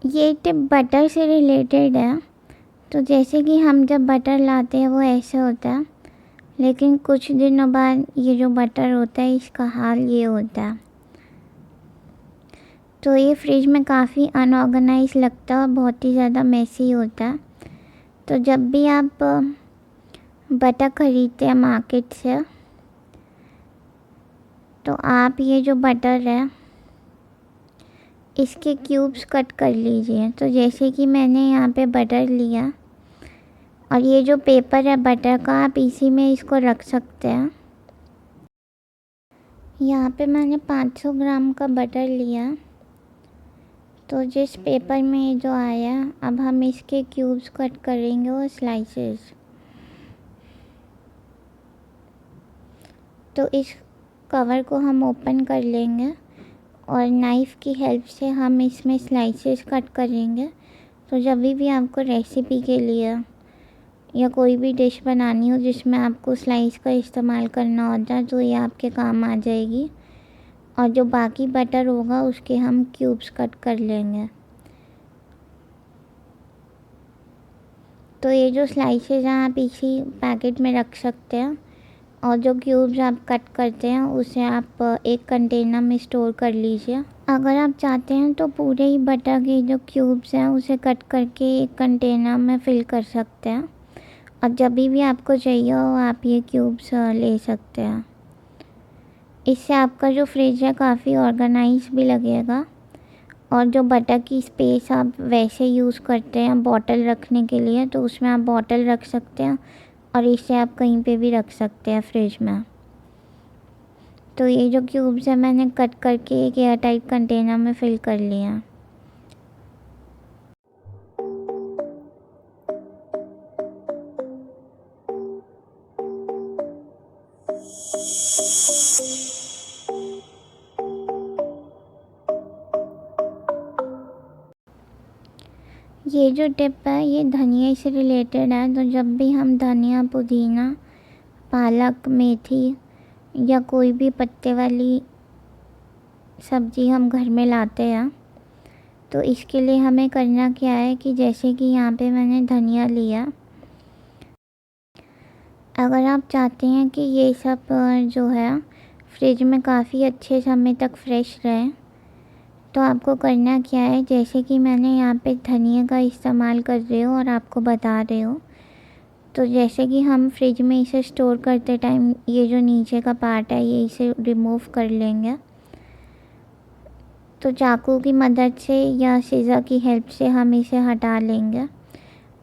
ये tip butter से related है। तो जैसे कि हम जब बटर लाते हैं वो ऐसे होता है, लेकिन कुछ दिनों बाद ये जो बटर होता है इसका हाल ये होता है। तो ये फ्रिज में काफ़ी अनऑर्गेनाइज लगता है और बहुत ही ज़्यादा मैसी होता है। तो जब भी आप बटर ख़रीदते हैं मार्केट से, तो आप ये जो बटर है इसके क्यूब्स कट कर लीजिए। तो जैसे कि मैंने यहाँ पे बटर लिया और ये जो पेपर है बटर का, आप इसी में इसको रख सकते हैं। यहाँ पे मैंने 500 ग्राम का बटर लिया। तो जिस पेपर में ये जो आया, अब हम इसके क्यूब्स कट करेंगे और स्लाइसेस। तो इस कवर को हम ओपन कर लेंगे और नाइफ़ की हेल्प से हम इसमें स्लाइसेस कट करेंगे। तो जब भी आपको रेसिपी के लिए या कोई भी डिश बनानी हो जिसमें आपको स्लाइस का इस्तेमाल करना होता है, तो ये आपके काम आ जाएगी। और जो बाकी बटर होगा उसके हम क्यूब्स कट कर लेंगे। तो ये जो स्लाइसेस हैं आप इसी पैकेट में रख सकते हैं, और जो क्यूब्स आप कट करते हैं उसे आप एक कंटेनर में स्टोर कर लीजिए। अगर आप चाहते हैं तो पूरे ही बटर के जो क्यूब्स हैं उसे कट करके एक कंटेनर में फ़िल कर सकते हैं, और जब भी आपको चाहिए हो आप ये क्यूब्स ले सकते हैं। इससे आपका जो फ्रिज है काफ़ी ऑर्गेनाइज भी लगेगा, और जो बटर की स्पेस आप वैसे यूज़ करते हैं बॉटल रखने के लिए, तो उसमें आप बॉटल रख सकते हैं और इसे आप कहीं पे भी रख सकते हैं फ्रिज में। तो ये जो क्यूब्स है मैंने कट करके एक एयर टाइट कंटेनर में फ़िल कर लिया। ये जो टिप है ये धनिया से रिलेटेड है। तो जब भी हम धनिया, पुदीना, पालक, मेथी या कोई भी पत्ते वाली सब्ज़ी हम घर में लाते हैं, तो इसके लिए हमें करना क्या है कि जैसे कि यहाँ पे मैंने धनिया लिया। अगर आप चाहते हैं कि ये सब जो है फ्रिज में काफ़ी अच्छे समय तक फ्रेश रहे, तो आपको करना क्या है, जैसे कि मैंने यहाँ पे धनिया का इस्तेमाल कर रही हूँ और आपको बता रही हूँ। तो जैसे कि हम फ्रिज में इसे स्टोर करते टाइम ये जो नीचे का पार्ट है ये इसे रिमूव कर लेंगे। तो चाकू की मदद से या सीज़र की हेल्प से हम इसे हटा लेंगे,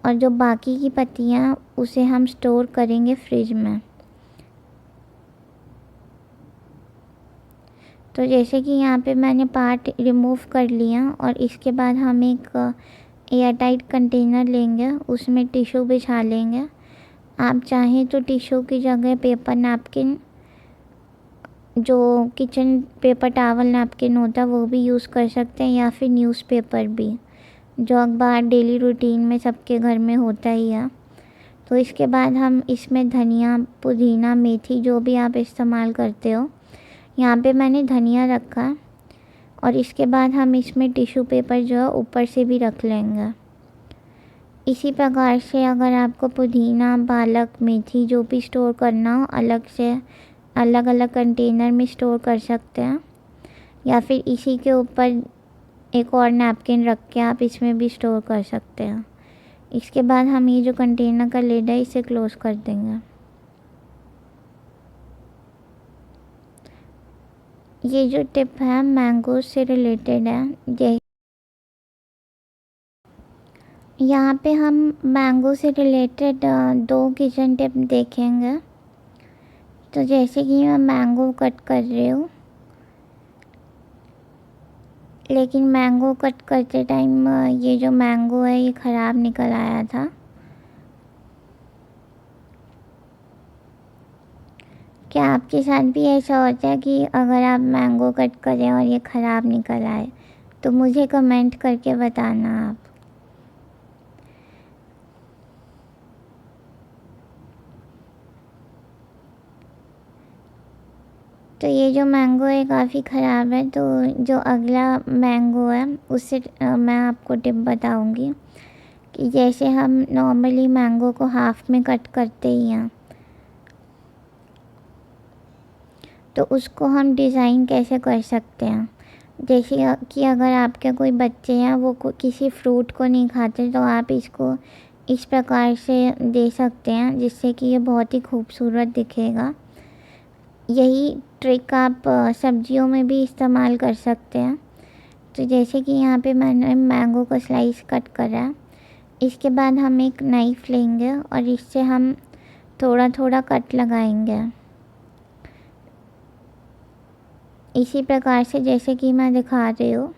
और जो बाकी की पत्तियाँ उसे हम स्टोर करेंगे फ्रिज में। तो जैसे कि यहाँ पे मैंने पार्ट रिमूव कर लिया, और इसके बाद हम एक एयर टाइट कंटेनर लेंगे, उसमें टिश्यू बिछा लेंगे। आप चाहें तो टिश्यू की जगह पेपर नैपकिन, जो किचन पेपर टॉवल नैपकिन होता है वो भी यूज़ कर सकते हैं, या फिर न्यूज़पेपर भी, जो अखबार डेली रूटीन में सबके घर में होता ही है। तो इसके बाद हम इसमें धनिया, पुदीना, मेथी जो भी आप इस्तेमाल करते हो, यहाँ पे मैंने धनिया रखा, और इसके बाद हम इसमें टिश्यू पेपर जो है ऊपर से भी रख लेंगे। इसी प्रकार से अगर आपको पुदीना, पालक, मेथी जो भी स्टोर करना हो अलग से अलग अलग कंटेनर में स्टोर कर सकते हैं, या फिर इसी के ऊपर एक और नैपकिन रख के आप इसमें भी स्टोर कर सकते हैं। इसके बाद हम ये जो कंटेनर का लिड है इसे क्लोज़ कर देंगे। ये जो टिप है मैंगो से रिलेटेड है। यहाँ पे हम मैंगो से रिलेटेड 2 किचन टिप देखेंगे। तो जैसे कि मैं मैंगो कट कर रही हूँ, लेकिन मैंगो कट करते टाइम ये जो मैंगो है ये ख़राब निकल आया था। क्या आपके साथ भी ऐसा होता है कि अगर आप मैंगो कट करें और ये ख़राब निकल आए? तो मुझे कमेंट करके बताना आप। तो ये जो मैंगो है काफ़ी ख़राब है, तो जो अगला मैंगो है उससे मैं आपको टिप बताऊंगी कि जैसे हम नॉर्मली मैंगो को हाफ़ में कट करते ही हैं, तो उसको हम डिज़ाइन कैसे कर सकते हैं। जैसे कि अगर आपके कोई बच्चे हैं वो किसी फ्रूट को नहीं खाते, तो आप इसको इस प्रकार से दे सकते हैं जिससे कि ये बहुत ही खूबसूरत दिखेगा। यही ट्रिक आप सब्जियों में भी इस्तेमाल कर सकते हैं। तो जैसे कि यहाँ पे मैंने मैंगो को स्लाइस कट करा है, इसके बाद हम एक नाइफ़ लेंगे और इससे हम थोड़ा थोड़ा कट लगाएंगे, इसी प्रकार से जैसे कि मैं दिखा रही हूँ।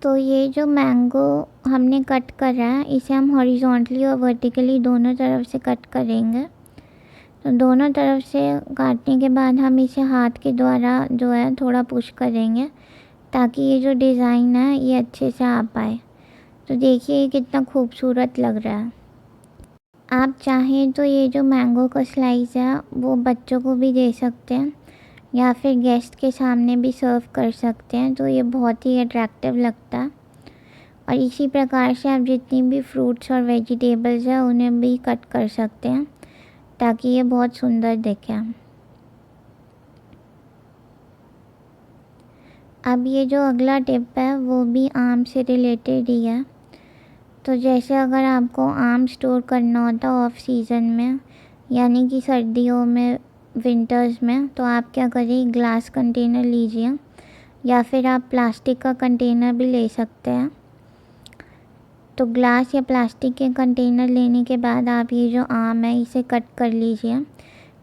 तो ये जो मैंगो हमने कट करा है इसे हम हॉरिजॉन्टली और वर्टिकली दोनों तरफ से कट करेंगे। तो दोनों तरफ से काटने के बाद हम इसे हाथ के द्वारा जो है थोड़ा पुश करेंगे ताकि ये जो डिज़ाइन है ये अच्छे से आ पाए। तो देखिए ये कितना खूबसूरत लग रहा है। आप चाहें तो ये जो मैंगो का स्लाइस है वो बच्चों को भी दे सकते हैं या फिर गेस्ट के सामने भी सर्व कर सकते हैं, तो ये बहुत ही अट्रैक्टिव लगता है। और इसी प्रकार से आप जितनी भी फ्रूट्स और वेजिटेबल्स हैं उन्हें भी कट कर सकते हैं ताकि ये बहुत सुंदर दिखे। अब ये जो अगला टिप है वो भी आम से रिलेटेड ही है। तो जैसे अगर आपको आम स्टोर करना होता ऑफ सीज़न में, यानी कि सर्दियों में, विंटर्स में, तो आप क्या करिए, ग्लास कंटेनर लीजिए या फिर आप प्लास्टिक का कंटेनर भी ले सकते हैं। तो ग्लास या प्लास्टिक के कंटेनर लेने के बाद आप ये जो आम है इसे कट कर लीजिए।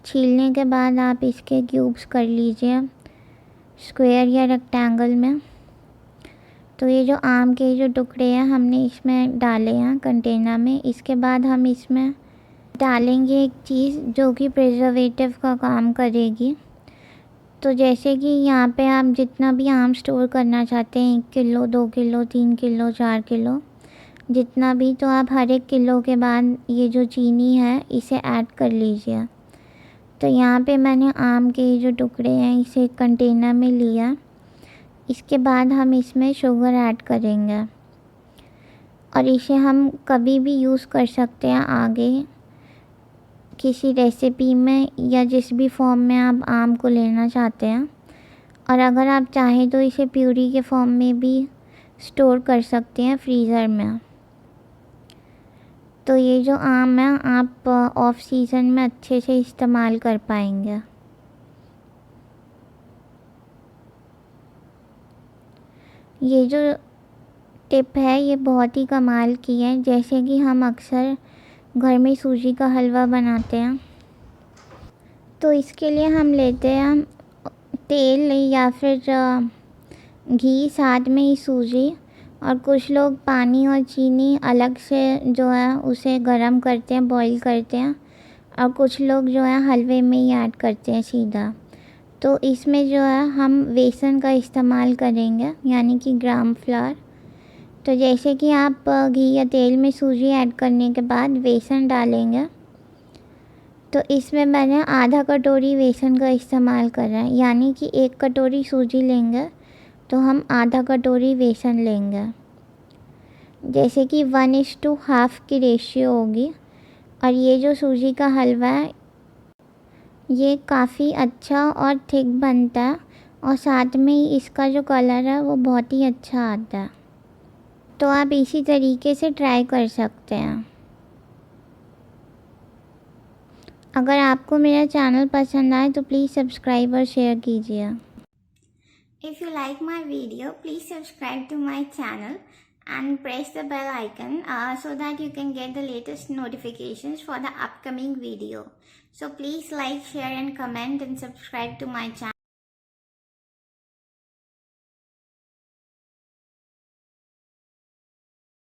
छीलने के बाद आप इसके क्यूब्स कर लीजिए स्क्वायर या रेक्टेंगल में। तो ये जो आम के जो टुकड़े हैं हमने इसमें डाले हैं कंटेनर में। इसके बाद हम इसमें डालेंगे एक चीज़ जो कि प्रिजर्वेटिव का काम करेगी। तो जैसे कि यहाँ पे आप जितना भी आम स्टोर करना चाहते हैं, 1 किलो, 2 किलो, 3 किलो, 4 किलो, जितना भी, तो आप हर एक किलो के बाद ये जो चीनी है इसे ऐड कर लीजिए। तो यहाँ पे मैंने आम के जो टुकड़े हैं इसे कंटेनर में लिया। इसके बाद हम इसमें शुगर ऐड करेंगे और इसे हम कभी भी यूज़ कर सकते हैं आगे किसी रेसिपी में या जिस भी फॉर्म में आप आम को लेना चाहते हैं। और अगर आप चाहें तो इसे प्यूरी के फॉर्म में भी स्टोर कर सकते हैं फ्रीज़र में। तो ये जो आम है आप ऑफ सीज़न में अच्छे से इस्तेमाल कर पाएंगे। ये जो टिप है ये बहुत ही कमाल की है। जैसे कि हम अक्सर घर में सूजी का हलवा बनाते हैं, तो इसके लिए हम लेते हैं तेल या फिर घी, साथ में ही सूजी, और कुछ लोग पानी और चीनी अलग से जो है उसे गर्म करते हैं, बॉईल करते हैं, और कुछ लोग जो है हलवे में ही ऐड करते हैं सीधा। तो इसमें जो है हम बेसन का इस्तेमाल करेंगे, यानी कि ग्राम फ्लावर। तो जैसे कि आप घी या तेल में सूजी ऐड करने के बाद बेसन डालेंगे, तो इसमें मैंने आधा कटोरी बेसन का इस्तेमाल करा है, यानी कि 1 कटोरी सूजी लेंगे तो हम आधा कटोरी बेसन लेंगे, जैसे कि 1:2 की रेशियो होगी। और ये जो सूजी का हलवा है ये काफ़ी अच्छा और थिक बनता है, और साथ में ही इसका जो कलर है वो बहुत ही अच्छा आता है। तो आप इसी तरीके से ट्राई कर सकते हैं। अगर आपको मेरा चैनल पसंद आए तो प्लीज़ सब्सक्राइब और शेयर कीजिए। If you like my video, please subscribe to my channel and press the bell icon so that you can get the latest notifications for the upcoming video. So please like, share and comment and subscribe to my channel.